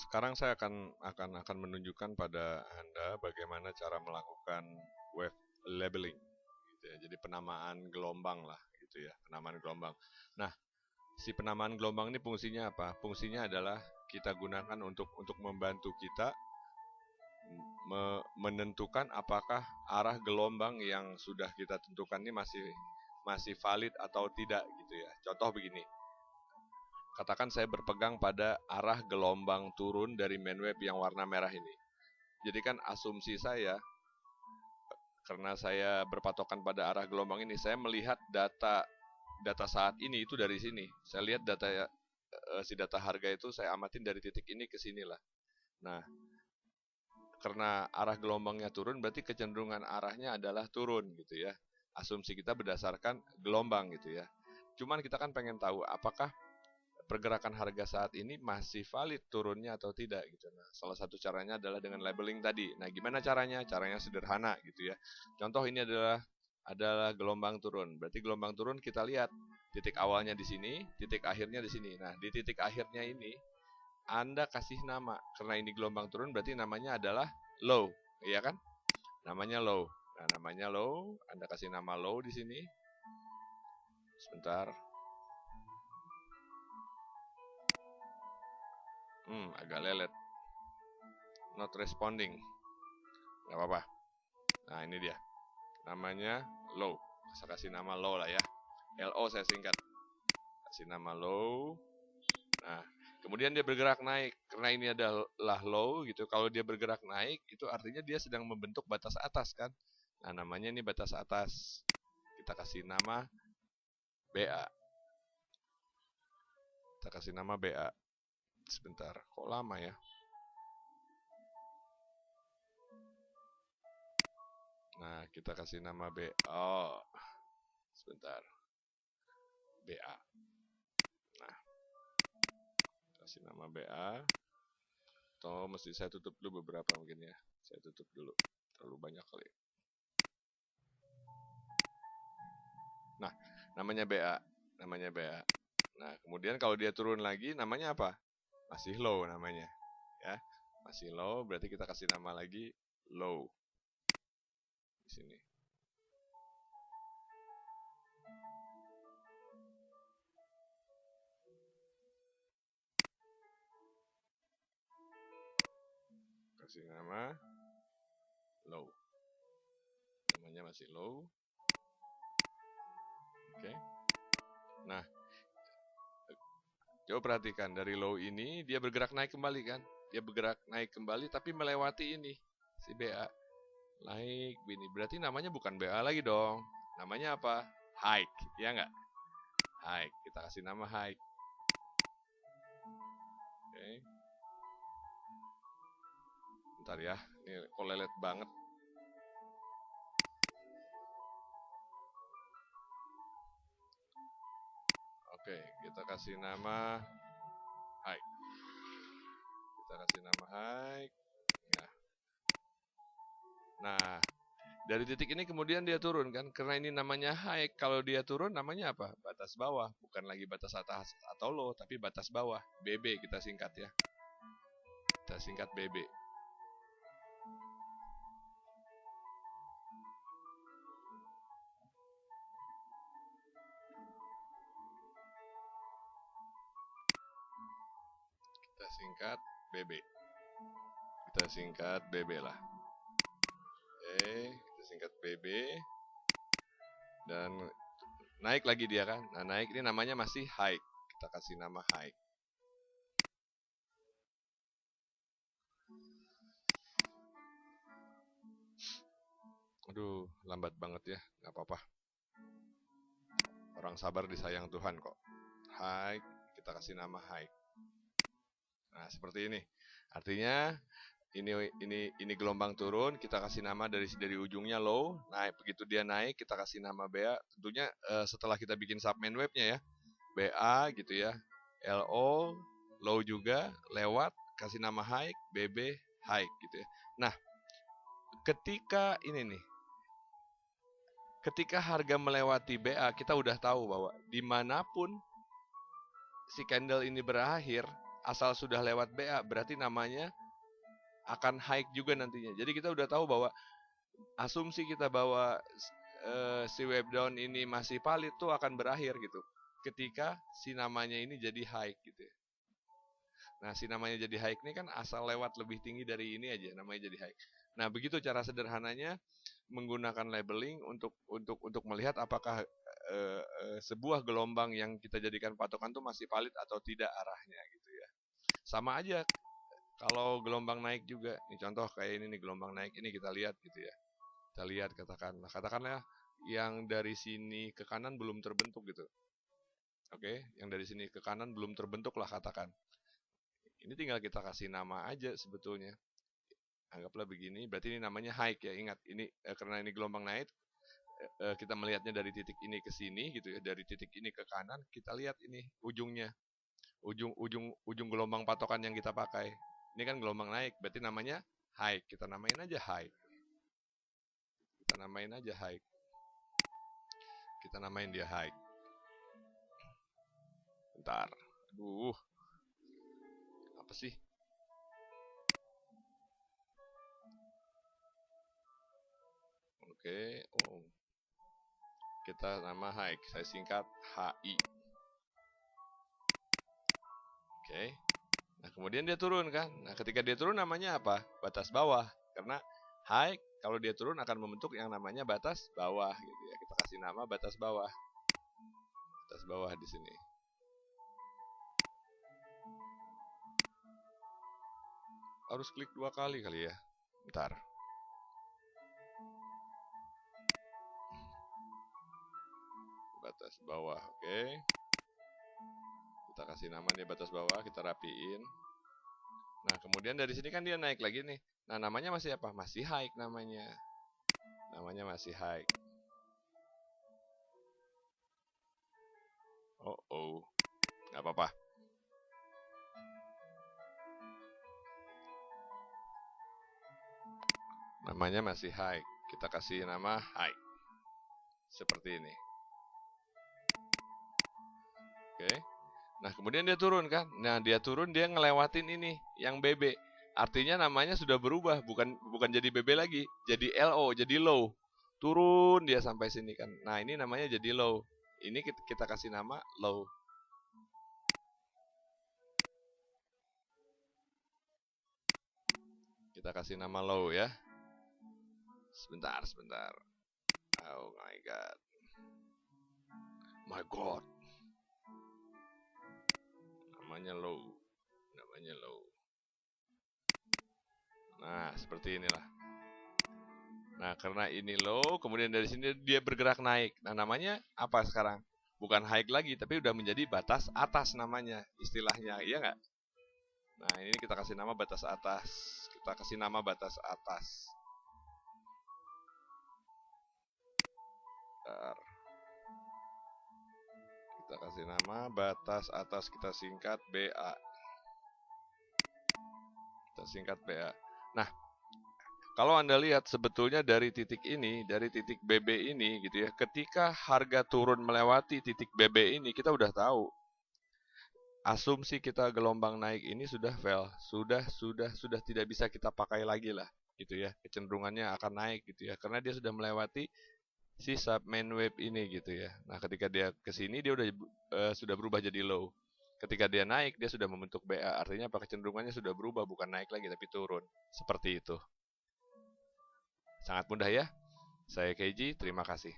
Sekarang saya akan menunjukkan pada Anda bagaimana cara melakukan wave labeling gitu ya. Jadi penamaan gelombang lah gitu ya, penamaan gelombang. Nah, si penamaan gelombang ini fungsinya apa? Fungsinya adalah kita gunakan untuk membantu kita menentukan apakah arah gelombang yang sudah kita tentukan ini masih valid atau tidak gitu ya. Contoh begini. Katakan saya berpegang pada arah gelombang turun dari main wave yang warna merah ini. Jadi kan asumsi saya, karena saya berpatokan pada arah gelombang ini, saya melihat data saat ini itu dari sini. Saya lihat si data harga itu saya amatin dari titik ini ke sini lah. Nah, karena arah gelombangnya turun, berarti kecenderungan arahnya adalah turun gitu ya. Asumsi kita berdasarkan gelombang gitu ya. Cuman kita kan pengen tahu apakah pergerakan harga saat ini masih valid turunnya atau tidak gitu. Nah, salah satu caranya adalah dengan labeling tadi. Nah, gimana caranya? Caranya sederhana gitu ya. Contoh ini adalah gelombang turun. Berarti gelombang turun kita lihat titik awalnya di sini, titik akhirnya di sini. Nah, di titik akhirnya ini Anda kasih nama. Karena ini gelombang turun berarti namanya adalah low, iya kan? Namanya low. Nah, namanya low, Anda kasih nama low di sini. Sebentar. Agak lelet. Not responding. Gak apa-apa. Nah, ini dia. Namanya low. Saya kasih nama low lah ya. LO saya singkat. Kasih nama low. Nah, kemudian dia bergerak naik. Karena ini adalah low gitu. Kalau dia bergerak naik, itu artinya dia sedang membentuk batas atas kan. Nah, namanya ini batas atas. Kita kasih nama BA. Kita kasih nama BA. Sebentar. Kok lama ya? Nah, kita kasih nama BA. Oh, sebentar. BA. Nah, kasih nama BA. Atau mesti saya tutup dulu beberapa mungkin ya. Saya tutup dulu. Terlalu banyak kali. Nah, namanya BA. Namanya BA. Nah, kemudian kalau dia turun lagi, namanya apa? Masih low namanya. Ya, masih low, berarti kita kasih nama lagi low. Di sini. Kasih nama low. Namanya masih low. Oke. Nah, coba perhatikan dari low ini dia bergerak naik kembali kan? Dia bergerak naik kembali tapi melewati ini si BA. Naik ini berarti namanya bukan BA lagi dong. Namanya apa? Hike, ya nggak? Hike. Kita kasih nama hike. Oke. Bentar ya. Ini kok lelet banget. Oke, kita kasih nama hike. Kita kasih nama hike. Ya. Nah, dari titik ini kemudian dia turun kan? Karena ini namanya high, kalau dia turun namanya apa? Batas bawah, bukan lagi batas atas atau low, tapi batas bawah. BB kita singkat ya. Kita singkat BB. Kita singkat BB. Kita singkat BB lah. Oke, kita singkat BB. Dan naik lagi dia kan? Nah, naik ini namanya masih high. Kita kasih nama high. Aduh, lambat banget ya. Gak apa-apa. Orang sabar disayang Tuhan kok. High, kita kasih nama high. Nah, seperti ini. Artinya ini gelombang turun, kita kasih nama dari ujungnya low. Naik begitu dia naik, kita kasih nama BA. Tentunya setelah kita bikin submain wave-nya ya. BA gitu ya. LO low juga lewat kasih nama high, BB high gitu ya. Nah, ketika ini nih ketika harga melewati BA, kita udah tahu bahwa dimanapun si candle ini berakhir, asal sudah lewat BA berarti namanya akan high juga nantinya. Jadi kita udah tahu bahwa asumsi kita bahwa si wave down ini masih valid tuh akan berakhir gitu ketika si namanya ini jadi high gitu ya. Nah, si namanya jadi high ini kan asal lewat lebih tinggi dari ini aja namanya jadi high. Nah, begitu cara sederhananya menggunakan labeling untuk melihat apakah sebuah gelombang yang kita jadikan patokan tuh masih valid atau tidak arahnya gitu ya. Sama aja kalau gelombang naik juga. Nih contoh kayak ini nih gelombang naik ini kita lihat gitu ya. Kita lihat katakanlah yang dari sini ke kanan belum terbentuk gitu. Oke, yang dari sini ke kanan belum terbentuk lah katakan. Ini tinggal kita kasih nama aja sebetulnya. Anggaplah begini, berarti ini namanya high ya. Ingat, ini karena ini gelombang naik, kita melihatnya dari titik ini ke sini gitu ya. Dari titik ini ke kanan, kita lihat ini ujungnya. Ujung gelombang patokan yang kita pakai. Ini kan gelombang naik, berarti namanya high. Kita namain aja high. Kita namain aja high. Kita namain dia high. Bentar. Aduh. Apa sih? Oke. Oh. Kita nama high. Saya singkat HI. Oke. Nah, kemudian dia turun kan. Nah, ketika dia turun namanya apa? Batas bawah. Karena high kalau dia turun akan membentuk yang namanya batas bawah gitu ya. Kita kasih nama batas bawah. Batas bawah di sini. Harus klik 2 kali ya. Bentar. Batas bawah, oke. Kita kasih nama nih batas bawah, kita rapiin. Nah, kemudian dari sini kan dia naik lagi nih. Nah, namanya masih apa? Masih high namanya. Namanya masih high. Oh. Gak apa-apa. Namanya masih high. Kita kasih nama high. Seperti ini. Oke. Nah, kemudian dia turun kan. Nah, dia turun dia ngelewatin ini yang BB. Artinya namanya sudah berubah, bukan jadi BB lagi, jadi LO, jadi low. Turun dia sampai sini kan. Nah, ini namanya jadi low. Ini kita kasih nama low. Kita kasih nama low ya. Sebentar. Oh my god. My god. Namanya low. Nah, seperti inilah. Nah, karena ini low, kemudian dari sini dia bergerak naik. Nah, namanya apa sekarang? Bukan high lagi, tapi udah menjadi batas atas namanya, istilahnya, iya nggak? Nah, ini kita kasih nama batas atas. Kita kasih nama batas atas. Bentar. Kita kasih nama batas atas, kita singkat BA. Kita singkat BA. Nah, kalau Anda lihat sebetulnya dari titik ini, dari titik BB ini gitu ya, ketika harga turun melewati titik BB ini, kita udah tahu asumsi kita gelombang naik ini sudah fail, sudah tidak bisa kita pakai lagi lah gitu ya. Kecenderungannya akan naik gitu ya, karena dia sudah melewati si sub main wave ini gitu ya. Nah, ketika dia ke sini dia sudah berubah jadi low. Ketika dia naik dia sudah membentuk BA, artinya apa? Kecenderungannya sudah berubah, bukan naik lagi tapi turun. Seperti itu. Sangat mudah ya. Saya Keiji, terima kasih.